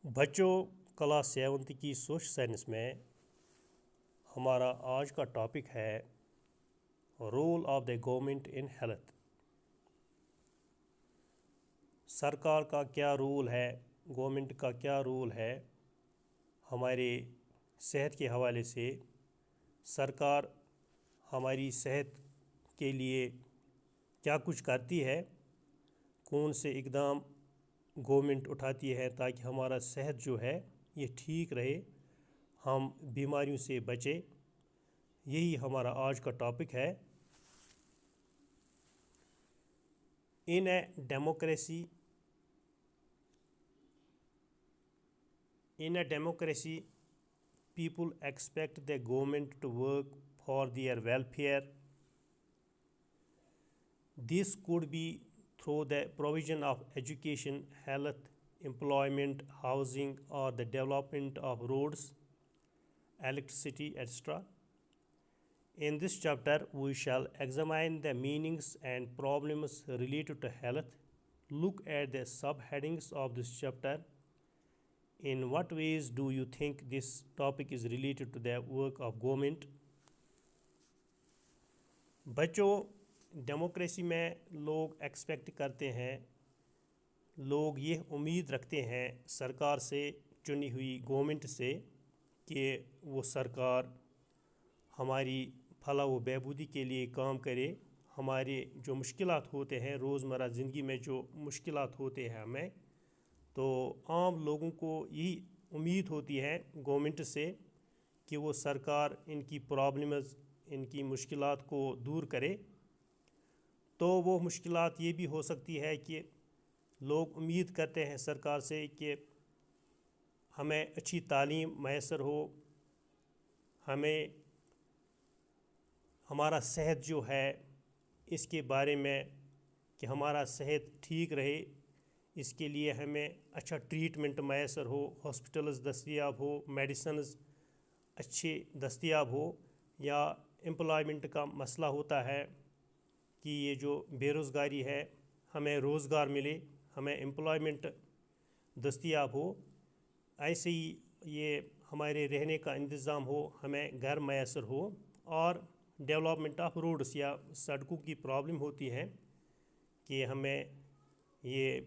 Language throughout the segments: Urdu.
بچوں کلاس سیونتھ کی سوشل سائنس میں ہمارا آج کا ٹاپک ہے role of the government in health. سرکار کا کیا رول ہے، گورنمنٹ کا کیا رول ہے ہمارے صحت کے حوالے سے۔ سرکار ہماری صحت کے لیے کیا کچھ کرتی ہے، کون سے اقدام گورنمنٹ اٹھاتی ہے تاکہ ہمارا صحت جو ہے یہ ٹھیک رہے، ہم بیماریوں سے بچیں۔ یہی ہمارا آج کا ٹاپک ہے۔ In a democracy people expect the government to work for their welfare. This could be through the provision of education, health, employment, housing, or the development of roads, electricity, etc. In this chapter, we shall examine the meanings and problems related to health, look at the subheadings of this chapter. In what ways do you think this topic is related to the work of government? بچوں، ڈیموکریسی میں لوگ ایکسپیکٹ کرتے ہیں، لوگ یہ امید رکھتے ہیں سرکار سے، چنی ہوئی گورنمنٹ سے، کہ وہ سرکار ہماری فلاح و بہبودی کے لیے کام کرے۔ ہمارے جو مشکلات ہوتے ہیں روزمرہ زندگی میں، جو مشکلات ہوتے ہیں ہمیں، تو عام لوگوں کو یہی امید ہوتی ہے گورنمنٹ سے کہ وہ سرکار ان کی پرابلمز، ان کی مشکلات کو دور کرے۔ تو وہ مشکلات یہ بھی ہو سکتی ہے کہ لوگ امید کرتے ہیں سرکار سے کہ ہمیں اچھی تعلیم میسر ہو، ہمیں ہمارا صحت جو ہے اس کے بارے میں، کہ ہمارا صحت ٹھیک رہے، اس کے لیے ہمیں اچھا ٹریٹمنٹ میسر ہو، ہاسپٹلز دستیاب ہو، میڈیسنز اچھے دستیاب ہو، یا امپلائمنٹ کا مسئلہ ہوتا ہے کہ یہ جو بے روزگاری ہے، ہمیں روزگار ملے، ہمیں امپلائمنٹ دستیاب ہو، ایسے ہی یہ ہمارے رہنے کا انتظام ہو، ہمیں گھر میسر ہو، اور ڈیولپمنٹ آف روڈس یا سڑکوں کی پرابلم ہوتی ہے کہ ہمیں یہ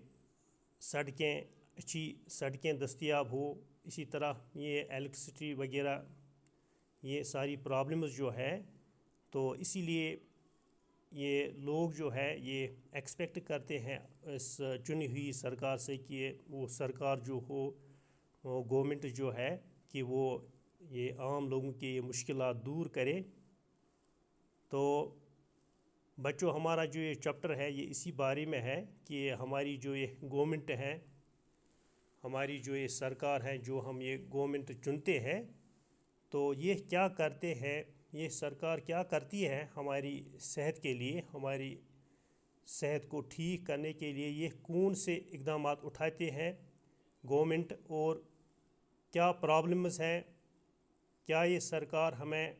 سڑکیں، اچھی سڑکیں دستیاب ہو، اسی طرح یہ الیکٹرسٹی وغیرہ، یہ ساری پرابلمز جو ہے، تو اسی لیے یہ لوگ جو ہے یہ ایکسپیکٹ کرتے ہیں اس چنی ہوئی سرکار سے کہ وہ سرکار جو ہو، وہ گورنمنٹ جو ہے کہ وہ یہ عام لوگوں کی یہ مشکلات دور کرے۔ تو بچوں، ہمارا جو یہ چیپٹر ہے یہ اسی بارے میں ہے کہ ہماری جو یہ گورنمنٹ ہے، ہماری جو یہ سرکار ہے، جو ہم یہ گورنمنٹ چنتے ہیں، تو یہ کیا کرتے ہیں، یہ سرکار کیا کرتی ہے ہماری صحت کے لیے، ہماری صحت کو ٹھیک کرنے کے لیے یہ کون سے اقدامات اٹھاتے ہیں گورنمنٹ، اور کیا پرابلمز ہیں، کیا یہ سرکار ہمیں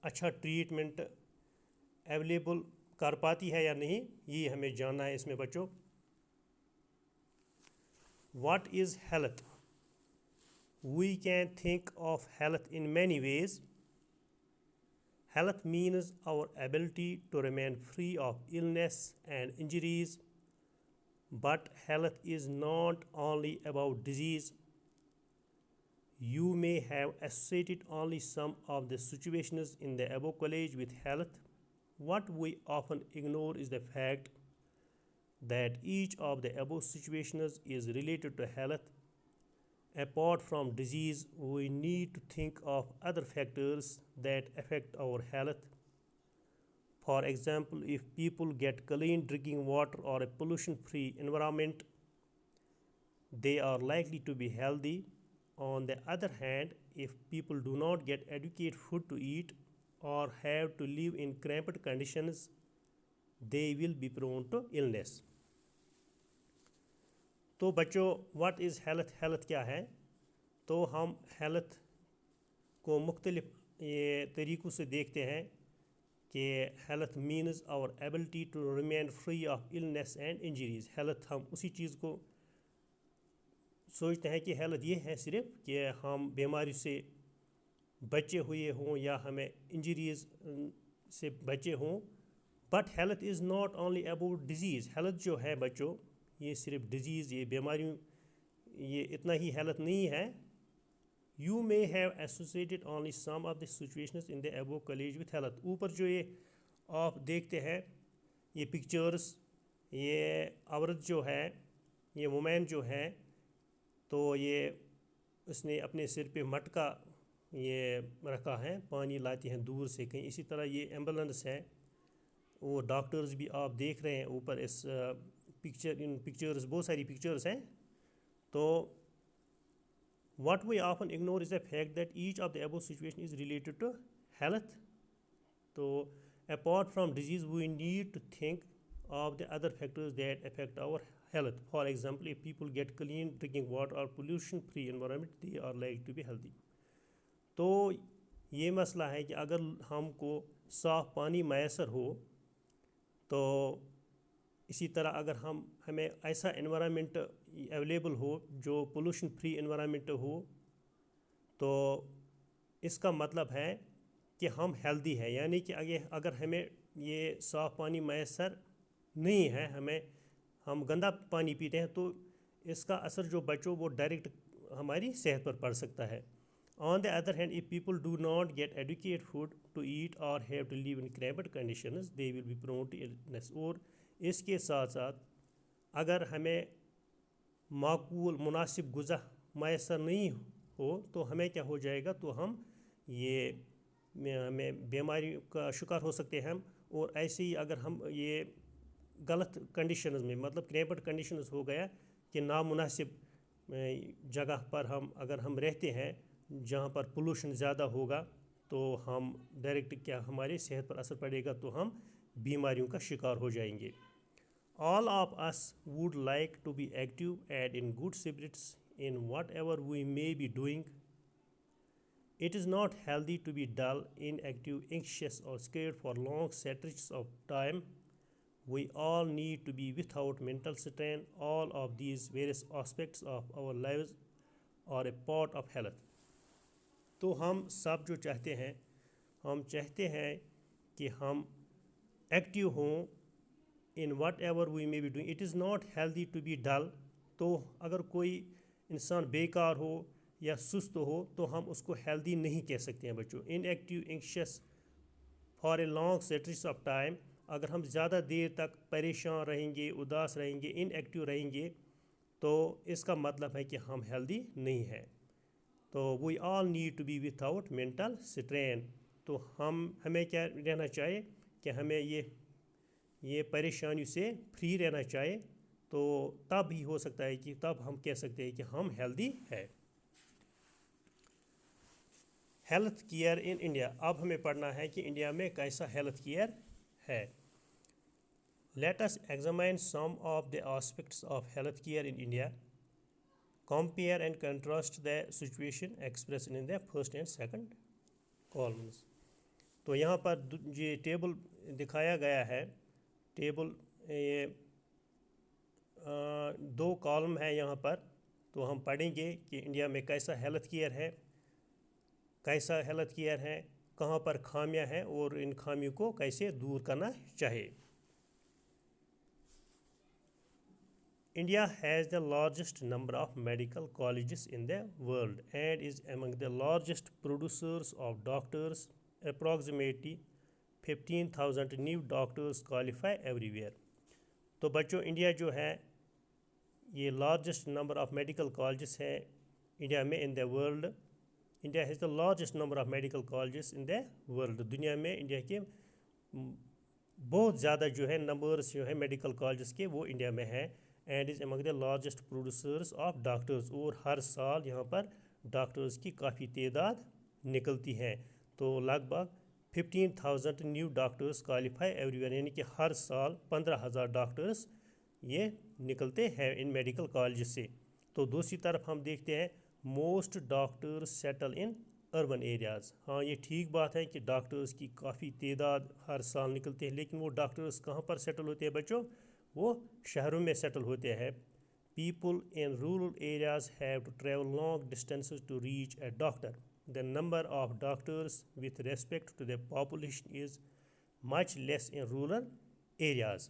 اچھا ٹریٹمنٹ اویلیبل کر پاتی ہے یا نہیں، یہ ہمیں جاننا ہے اس میں بچوں۔ What is health? We can think of health in many ways. Health means our ability to remain free of illness and injuries. But health is not only about disease. You may have associated only some of the situations in the above college with health. What we often ignore is the fact that each of the above situations is related to health. Apart from disease, we need to think of other factors that affect our health. For example, if people get clean drinking water or a pollution-free environment, they are likely to be healthy. On the other hand, if people do not get adequate food to eat or have to live in cramped conditions, they will be prone to illness. تو بچوں، واٹ از ہیلتھ؟ ہیلتھ کیا ہے؟ تو ہم ہیلتھ کو مختلف طریقوں سے دیکھتے ہیں کہ health means our ability to remain free of illness and injuries. Health ہم اسی چیز کو سوچتے ہیں کہ ہیلتھ یہ ہے صرف کہ ہم بیماری سے بچے ہوئے ہوں یا ہمیں انجریز سے بچے ہوں. But health is not only about disease. Health جو ہے بچوں یہ صرف ڈیزیز یہ بیماریوں یہ اتنا ہی ہیلتھ نہیں ہے. You may have associated only some of the situations in the above collage with health. اوپر جو یہ آپ دیکھتے ہیں یہ پکچرس یہ عورت جو ہے یہ وومین جو ہے تو یہ اس نے اپنے سر پہ مٹکا یہ رکھا ہے پانی لاتی ہیں دور سے کہیں. اسی طرح یہ ایمبولینس ہے وہ ڈاکٹرز بھی آپ دیکھ رہے ہیں اوپر اس ان پکچرز بہت ساری پکچرز ہیں. تو what we often ignore is the fact that each of the above situation is related to health. تو apart from disease we need to think of the other factors that affect our health. For example, if people get clean drinking water or pollution free environment, they are likely to be healthy. تو یہ مسئلہ ہے کہ اگر ہم کو صاف پانی میسر ہو تو اسی طرح اگر ہمیں ایسا انوائرمنٹ اویلیبل ہو جو پولوشن فری انوائرمنٹ ہو تو اس کا مطلب ہے کہ ہم ہیلدی ہیں. یعنی کہ اگر ہمیں یہ صاف پانی میسر نہیں ہے ہم گندا پانی پیتے ہیں تو اس کا اثر جو بچوں وہ ڈائریکٹ ہماری صحت پر پڑ سکتا ہے. On the other hand if people do not get adequate food to eat or have to live in cramped conditions they will be prone to illness. اور اس کے ساتھ ساتھ اگر ہمیں معقول مناسب غذا میسر نہیں ہو تو ہمیں کیا ہو جائے گا تو ہم ہمیں بیماری کا شکار ہو سکتے ہیں. اور ایسے ہی اگر ہم یہ غلط کنڈیشنز میں مطلب کریمپڈ کنڈیشنز ہو گیا کہ نامناسب جگہ پر اگر ہم رہتے ہیں جہاں پر پولوشن زیادہ ہوگا تو ہم ڈائریکٹ کیا ہماری صحت پر اثر پڑے گا تو ہم بیماریوں کا شکار ہو جائیں گے. All of us would like to be active and in good spirits in whatever we may be doing. It is not healthy to be dull, inactive, anxious or scared for long stretches of time. We all need to be without mental strain. All of these various aspects of our lives are a part of health. تو ہم سب جو چاہتے ہیں ہم چاہتے ہیں کہ ہم ایکٹیو ہوں in whatever we may be doing. It is not healthy to be dull. تو اگر کوئی انسان بیکار ہو یا سست ہو تو ہم اس کو ہیلدی نہیں کہہ سکتے ہیں بچوں. inactive, anxious for a long stretches of time. اگر ہم زیادہ دیر تک پریشان رہیں گے اداس رہیں گے inactive رہیں گے تو اس کا مطلب ہے کہ ہم ہیلدی نہیں ہیں. تو we all need to be without mental strain. تو ہمیں کیا رہنا چاہیے کہ ہمیں یہ پریشانی سے فری رہنا چاہیے تو تب ہی ہو سکتا ہے کہ تب ہم کہہ سکتے ہیں کہ ہم ہیلدی ہے. Health care in India. اب ہمیں پڑھنا ہے کہ انڈیا میں کیسا ہیلتھ کیئر ہے. Let us examine some of the aspects of health care in India. Compare and contrast the situation expressed in the first and second columns. تو یہاں پر یہ ٹیبل دکھایا گیا ہے. ٹیبل یہ 2 کالم ہے یہاں پر. تو ہم پڑھیں گے کہ انڈیا میں کیسا ہیلتھ کیئر ہے کہاں پر خامیاں ہیں اور ان خامیوں کو کیسے دور کرنا چاہیے. India has the largest number of medical colleges in the world and is among the largest producers of doctors. Approximately 15,000 new doctors qualify everywhere. تو بچوں انڈیا جو ہے یہ largest number of medical colleges ہے انڈیا میں in the world. India has the largest number of medical colleges in the world. دنیا میں انڈیا کے بہت زیادہ جو ہے نمبرس جو ہے میڈیکل کالجز کے وہ انڈیا میں ہے. And is Umang the largest producers of doctors. اور ہر سال یہاں پر ڈاکٹرز کی کافی تعداد نکلتی ہیں. تو لگ بھگ 15,000 new doctors qualify every where. یعنی کہ ہر سال 15,000 ڈاکٹرز یہ نکلتے ہیں ان میڈیکل کالج سے. تو دوسری طرف ہم دیکھتے ہیں موسٹ ڈاکٹرز سیٹل ان اربن ایریاز. ہاں یہ ٹھیک بات ہے کہ ڈاکٹرز کی کافی تعداد ہر سال نکلتے ہیں لیکن وہ ڈاکٹرز کہاں پر سیٹل ہوتے ہیں بچوں وہ شہروں میں سیٹل ہوتے ہیں. People in rural areas have to travel long distances to reach a doctor. The number of doctors with respect to their population is much less in rural areas.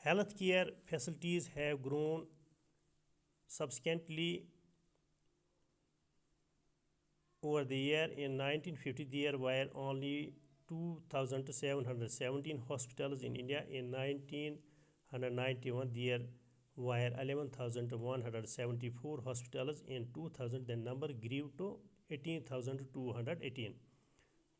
Health care facilities have grown subsequently over the year. In 1950, there were only 2,717 hospitals in India. In 1991, there were 11,174 hospitals. In 2000, the number grew to 18,218.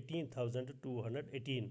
18,218.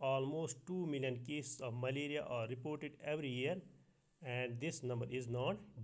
Almost 2 million cases of malaria are reported every year and this number is not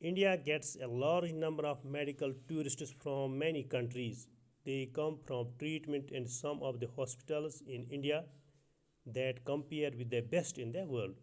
India gets a large number of medical tourists from many countries. They come from treatment in some of the hospitals in India that compare with the best in the world.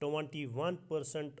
21%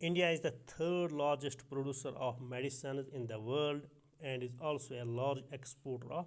India is the third largest producer of medicines in the world and is also a large exporter of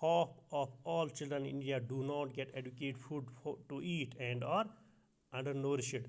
half of all children in India do not get adequate food to eat and are undernourished.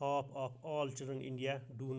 half of all children in India do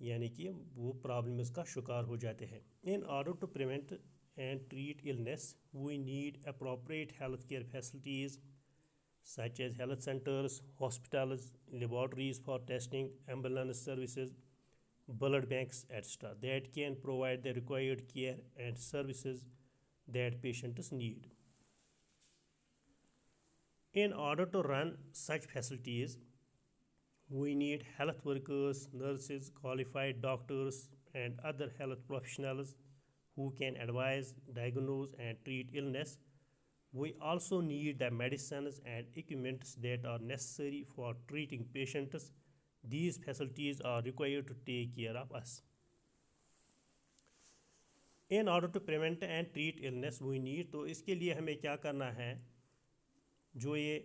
یعنی کہ وہ پرابلمز کا شکار ہو جاتے ہیں. In order to prevent and treat illness we need appropriate health care facilities such as health centers, hospitals, laboratories for testing, ambulance services, blood banks, etc. that can provide the required care and services that patients need. In order to run such facilities, we need health workers, nurses, qualified doctors, and other health professionals who can advise, diagnose, and treat illness. We also need the medicines and equipment that are necessary for treating patients. These facilities are required to take care of us. In order to prevent and treat illness, we need, تو اس کے لیے ہمیں کیا کرنا ہے؟ جو یہ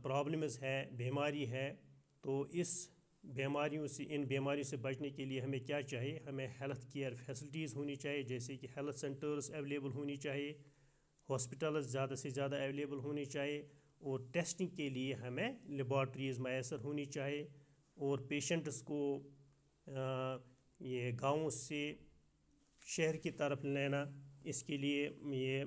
پرابلمز ہے، بیماری ہے، تو اس ان بیماریوں سے بچنے کے لیے ہمیں کیا چاہیے؟ ہمیں ہیلتھ کیئر فیسلٹیز ہونی چاہیے، جیسے کہ ہیلتھ سینٹرز اویلیبل ہونی چاہیے، ہاسپٹلز زیادہ سے زیادہ اویلیبل ہونی چاہیے، اور ٹیسٹنگ کے لیے ہمیں لیبارٹریز میسر ہونی چاہیے، اور پیشنٹس کو یہ گاؤں سے شہر کی طرف لینا، اس کے لیے یہ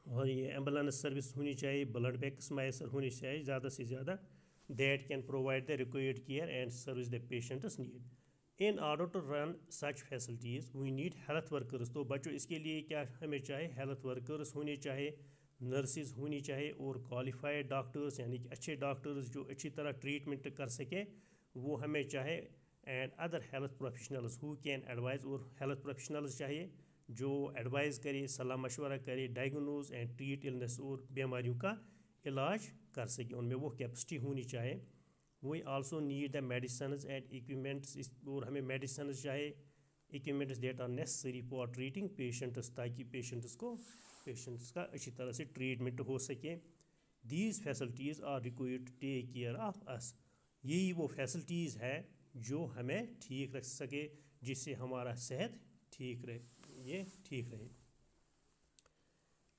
ایمبولینس سروس ہونی چاہیے، بلڈ بینکس میسر ہونی چاہیے زیادہ سے زیادہ. That can provide the required care and service the patients need. In order to run such facilities, we need health workers. تو بچوں اس کے لیے کیا ہمیں چاہیے؟ ہیلتھ ورکرز ہونے چاہیے، نرسز ہونی چاہیے، اور کوالیفائڈ ڈاکٹرز یعنی کہ اچھے ڈاکٹرز جو اچھی طرح ٹریٹمنٹ کر سکے وہ ہمیں چاہے. And other health professionals who can advise, اور ہیلتھ پروفیشنلز چاہیے جو ایڈوائز کرے، صلاح مشورہ کرے، ڈائگنوز اینڈ ٹریٹ illness اور بیماریوں کا علاج کر سکے، ان میں وہ کیپسٹی ہونی چاہیے. We also need the medicines and equipments, اور ہمیں میڈیسنز چاہیے، equipments that are necessary for treating patients, تاکہ پیشنٹس کا اچھی طرح سے ٹریٹمنٹ ہو سکے. These facilities are required to take care of us. یہی وہ فیسلٹیز ہے جو ہمیں ٹھیک رکھ سکے، جس سے ہمارا صحت ٹھیک رہے.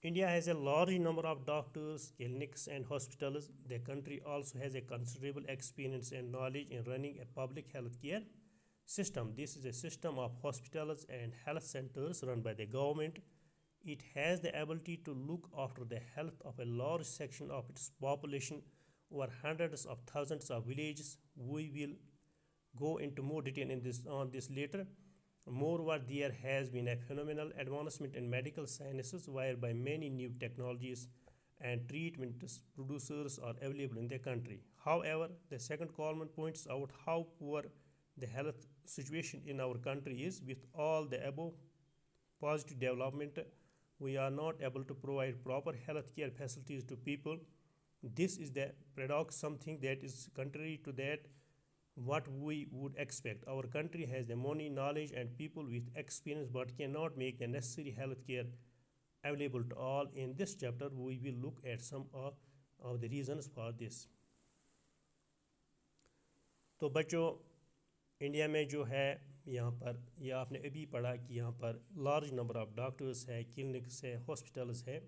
India has a large number of doctors, clinics, and hospitals. The country also has a considerable experience and knowledge in running a public health care system. This is a system of hospitals and health centers run by the government. It has the ability to look after the health of a large section of its population over hundreds of thousands of villages. We will go into more detail on this later. Moreover, there has been a phenomenal advancement in medical sciences, whereby many new technologies and treatment producers are available in the country. However, the second column points out how poor the health situation in our country is. With all the above positive development, we are not able to provide proper health care facilities to people. This is the paradox, something that is contrary to that what we would expect. Our country has the money, knowledge, and people with experience, but cannot make the necessary health care available to all. In this chapter, we will look at some of the reasons for this. تو بچوں، انڈیا میں جو ہے یہاں پر یہ آپ نے ابھی پڑھا کہ یہاں پر لارج نمبر آف ڈاکٹرس ہے، کلینکس ہے، ہاسپٹلس ہے،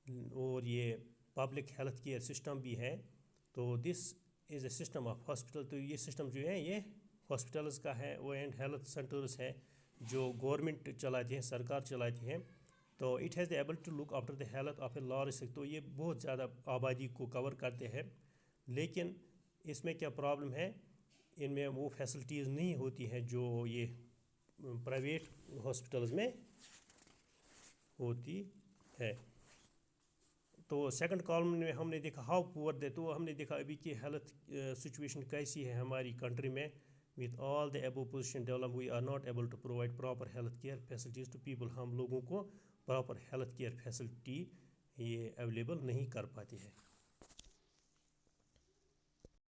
اور یہ پبلک ہیلتھ کیئر سسٹم بھی ہے. تو دس از اے سسٹم آف ہاسپٹل. تو یہ سسٹم جو ہے یہ ہاسپٹلز کا ہے، وہ اینڈ ہیلتھ سینٹرز ہے جو گورنمنٹ چلاتی ہیں، سرکار چلاتی ہیں. تو it has the able to look after the health of a large. تو یہ بہت زیادہ آبادی کو کور کرتے ہیں. لیکن اس میں کیا پرابلم ہے؟ ان میں وہ فیسلٹیز نہیں ہوتی ہیں جو یہ پرائیویٹ ہاسپٹلز میں ہوتی ہے. تو سیکنڈ کالم میں ہم نے دیکھا ہاؤ پور دے، تو ہم نے دیکھا ابھی کہ ہیلتھ سچویشن کیسی ہے ہماری کنٹری میں. With all the above position develop we are not able to provide proper health care facilities to people. ہم لوگوں کو پراپر ہیلتھ کیئر فیسلٹی یہ اویلیبل نہیں کر پاتی ہے.